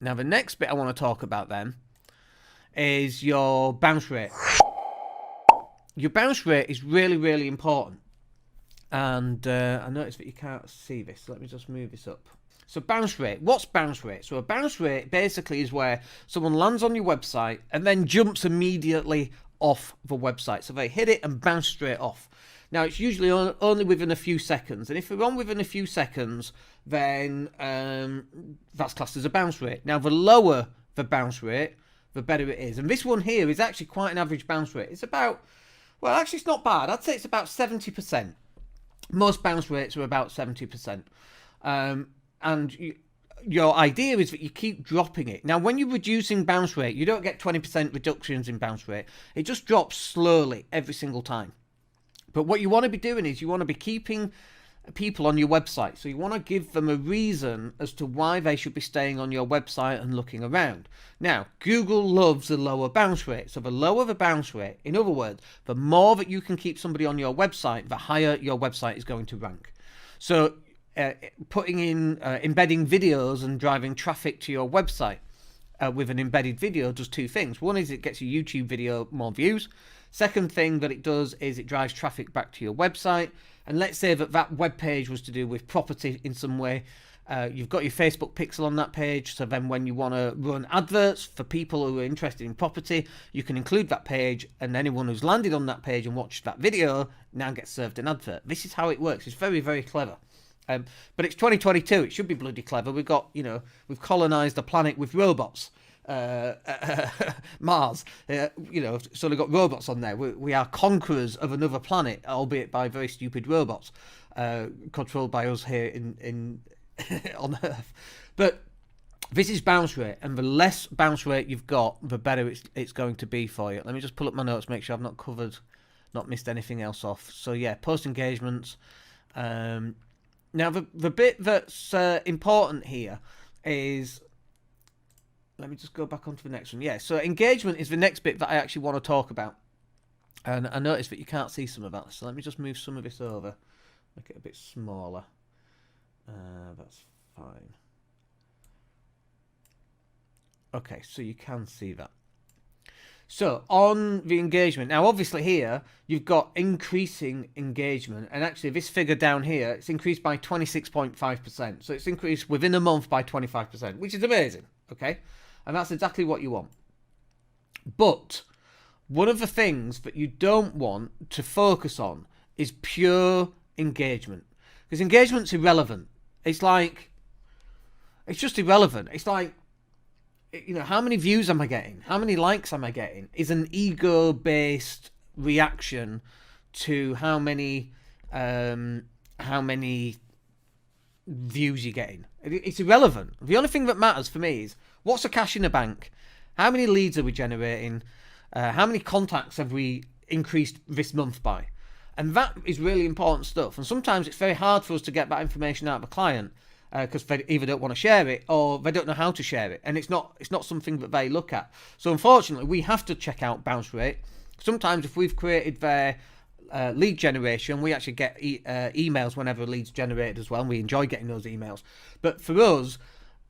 Now, the next bit I want to talk about then is your bounce rate. Your bounce rate is really, really important. And I noticed that you can't see this, so let me just move this up. So bounce rate, what's bounce rate? So a bounce rate basically is where someone lands on your website and then jumps immediately off the website. So they hit it and bounce straight off. Now it's usually only within a few seconds, and if they're on within a few seconds, then that's classed as a bounce rate. Now the lower the bounce rate, the better it is. And this one here is actually quite an average bounce rate. It's about, well, actually it's not bad. I'd say it's about 70%. Most bounce rates are about 70%. And your idea is that you keep dropping it. Now, when you're reducing bounce rate, you don't get 20% reductions in bounce rate. It just drops slowly every single time. But what you want to be doing is you want to be keeping people on your website. So you want to give them a reason as to why they should be staying on your website and looking around. Now, Google loves a lower bounce rate. So the lower the bounce rate, in other words, the more that you can keep somebody on your website, the higher your website is going to rank. So putting in, embedding videos and driving traffic to your website with an embedded video does two things. One is it gets your YouTube video more views. Second thing that it does is it drives traffic back to your website. And let's say that web page was to do with property in some way. You've got your Facebook pixel on that page, so then when you want to run adverts for people who are interested in property, you can include that page, and anyone who's landed on that page and watched that video now gets served an advert. This is how it works. It's very, very clever. But it's 2022. It should be bloody clever. We've got, we've colonized the planet with robots. Mars, so they've got robots on there. We are conquerors of another planet, albeit by very stupid robots, controlled by us here in on Earth. But this is bounce rate, and the less bounce rate you've got, the better it's going to be for you. Let me just pull up my notes, make sure I've not missed anything else off. So yeah, post engagements. Now the bit that's important here is, let me just go back onto the next one. Yeah, so engagement is the next bit that I actually want to talk about. And I noticed that you can't see some of that, so let me just move some of this over, make it a bit smaller. That's fine. Okay, so you can see that. So on the engagement, now obviously here you've got increasing engagement, and actually this figure down here, it's increased by 26.5%. So it's increased within a month by 25%, which is amazing, okay? And that's exactly what you want. But one of the things that you don't want to focus on is pure engagement, because engagement's irrelevant. It's just irrelevant. It's like, how many views am I getting? How many likes am I getting? Is an ego-based reaction to how many views you're getting. It's irrelevant. The only thing that matters for me is what's the cash in the bank? How many leads are we generating? How many contacts have we increased this month by? And that is really important stuff. And sometimes it's very hard for us to get that information out of a client, because they either don't want to share it or they don't know how to share it, and it's not something that they look at. So unfortunately, we have to check out bounce rate. Sometimes if we've created their lead generation, we actually get emails whenever a lead's generated as well, and we enjoy getting those emails. But for us,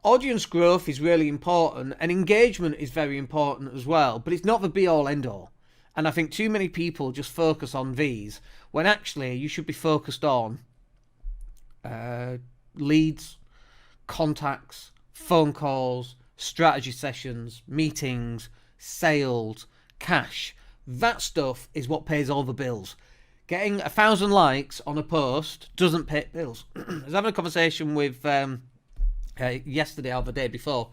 audience growth is really important, and engagement is very important as well, but it's not the be-all end-all. And I think too many people just focus on these, when actually you should be focused on leads, contacts, phone calls, strategy sessions, meetings, sales, cash. That stuff is what pays all the bills. Getting 1,000 likes on a post doesn't pay bills. I was having a conversation with yesterday or the day before,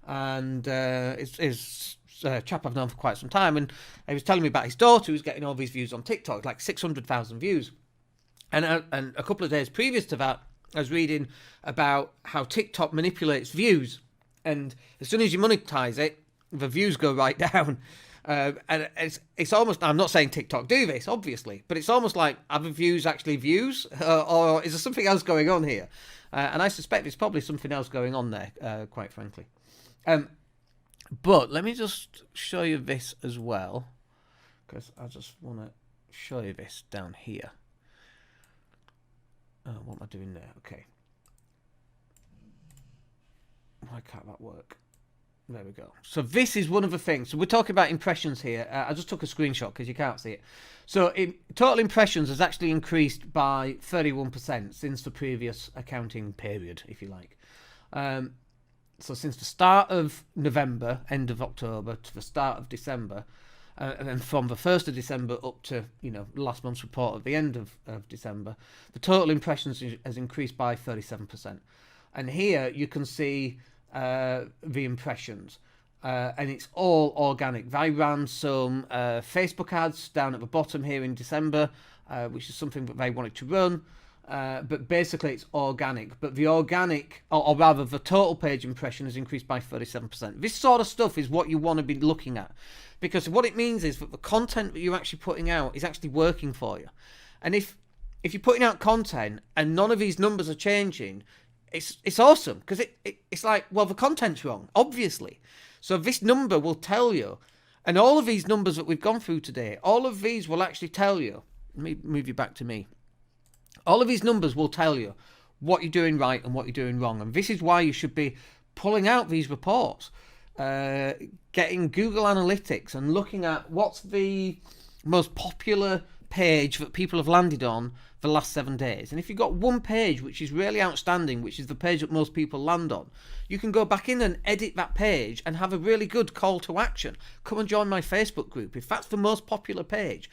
and it's a chap I've known for quite some time, and he was telling me about his daughter who's getting all these views on TikTok, like 600,000 views. And a couple of days previous to that, I was reading about how TikTok manipulates views, and as soon as you monetize it, the views go right down. And it's almost, I'm not saying TikTok do this, obviously, but it's almost like, are the views actually views, or is there something else going on here? And I suspect there's probably something else going on there, quite frankly. But let me just show you this as well, because I just want to show you this down here. What am I doing there? Okay. Why can't that work? There we go. So this is one of the things. So we're talking about impressions here. I just took a screenshot because you can't see it. So total impressions has actually increased by 31% since the previous accounting period, if you like. So since the start of November, end of October, to the start of December, and then from the 1st of December up to, last month's report at the end of December, the total impressions has increased by 37%. And here you can see the impressions. And it's all organic. I ran some Facebook ads down at the bottom here in December, which is something that they wanted to run. But basically it's organic. But the organic, or rather the total page impression has increased by 37%. This sort of stuff is what you want to be looking at. Because what it means is that the content that you're actually putting out is actually working for you. And if you're putting out content and none of these numbers are changing, it's awesome. Because it's like, well, the content's wrong, obviously. So this number will tell you, and all of these numbers that we've gone through today, all of these will actually tell you, let me move you back to me. All of these numbers will tell you what you're doing right and what you're doing wrong. And this is why you should be pulling out these reports, getting Google Analytics and looking at what's the most popular page that people have landed on the last 7 days. And if you've got one page which is really outstanding, which is the page that most people land on, you can go back in and edit that page and have a really good call to action. Come and join my Facebook group. If that's the most popular page,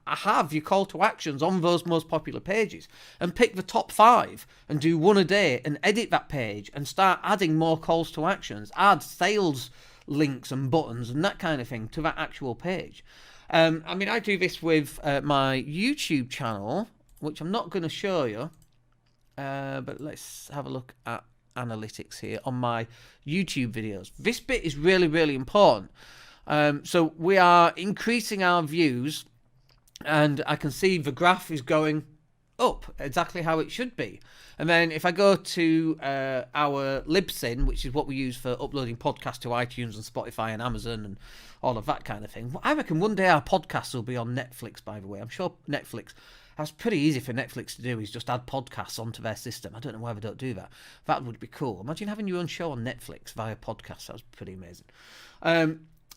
have your call to actions on those most popular pages and pick the top 5 and do one a day and edit that page and start adding more calls to actions, add sales links and buttons and that kind of thing to that actual page. I do this with my YouTube channel, which I'm not going to show you, but let's have a look at analytics here on my YouTube videos. This bit is really, really important. So we are increasing our views, and I can see the graph is going up exactly how it should be. And then if I go to our Libsyn, which is what we use for uploading podcasts to iTunes and Spotify and Amazon and all of that kind of thing. I reckon one day our podcasts will be on Netflix, by the way. I'm sure Netflix, that's pretty easy for Netflix to do, is just add podcasts onto their system. I don't know why they don't do that. That would be cool. Imagine having your own show on Netflix via podcast. That was pretty amazing.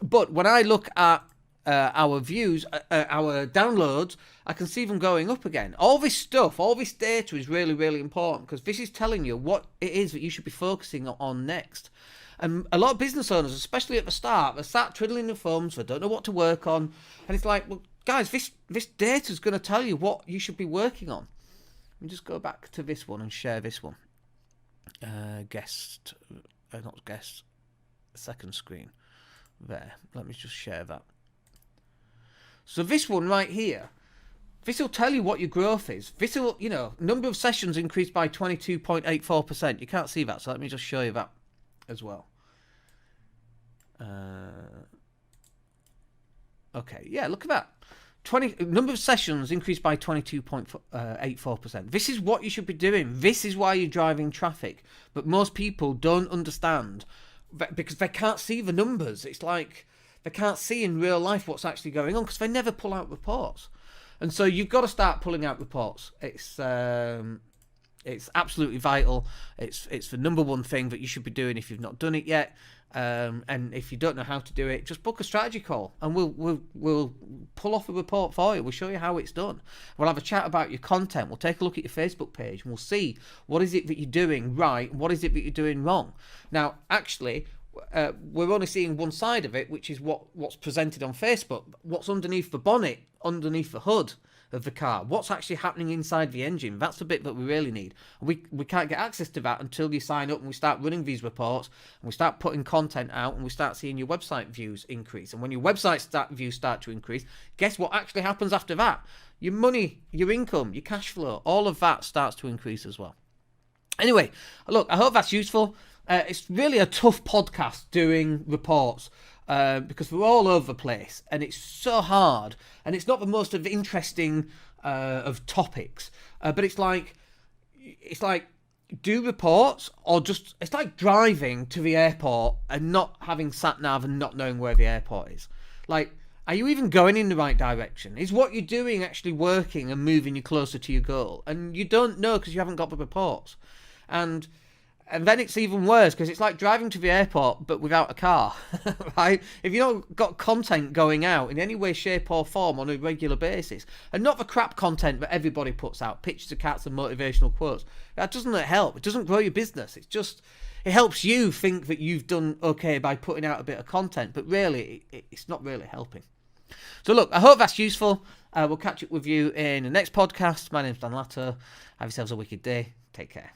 But when I look at our views, our downloads, I can see them going up again. All this stuff, all this data is really, really important, because this is telling you what it is that you should be focusing on next. And a lot of business owners, especially at the start, they start twiddling their thumbs, they don't know what to work on. And it's like, well, guys, this data is going to tell you what you should be working on. Let me just go back to this one and share this one. Second screen. There. Let me just share that. So this one right here, this will tell you what your growth is. This will, number of sessions increased by 22.84%. You can't see that, so let me just show you that as well. Okay, yeah, look at that. Number of sessions increased by 22.84%. This is what you should be doing. This is why you're driving traffic. But most people don't understand, because they can't see the numbers. It's like they can't see in real life what's actually going on, because they never pull out reports. And so you've got to start pulling out reports. It's absolutely vital. It's the number one thing that you should be doing if you've not done it yet. And if you don't know how to do it, just book a strategy call, and we'll pull off a report for you. We'll show you how it's done. We'll have a chat about your content. We'll take a look at your Facebook page, and we'll see what is it that you're doing right, and what is it that you're doing wrong. Now, actually, we're only seeing one side of it, which is what's presented on Facebook. What's underneath the bonnet, underneath the hood of the car, what's actually happening inside the engine. That's the bit that we really need. We can't get access to that until you sign up and we start running these reports, and we start putting content out, and we start seeing your website views increase. And when your website views start to increase, guess what actually happens after that? Your money, your income, your cash flow, all of that starts to increase as well. Anyway, look, I hope that's useful. It's really a tough podcast doing reports, because we're all over the place, and it's so hard, and it's not the most interesting of topics, but it's like do reports, or just, it's like driving to the airport and not having sat nav and not knowing where the airport is. Like, are you even going in the right direction? Is what you're doing actually working and moving you closer to your goal? And you don't know because you haven't got the reports. And And then it's even worse because it's like driving to the airport but without a car, right? If you've not got content going out in any way, shape or form on a regular basis, and not the crap content that everybody puts out, pictures of cats and motivational quotes, that doesn't help. It doesn't grow your business. It helps you think that you've done okay by putting out a bit of content, but really, it's not really helping. So look, I hope that's useful. We'll catch up with you in the next podcast. My name's Dan Latto. Have yourselves a wicked day. Take care.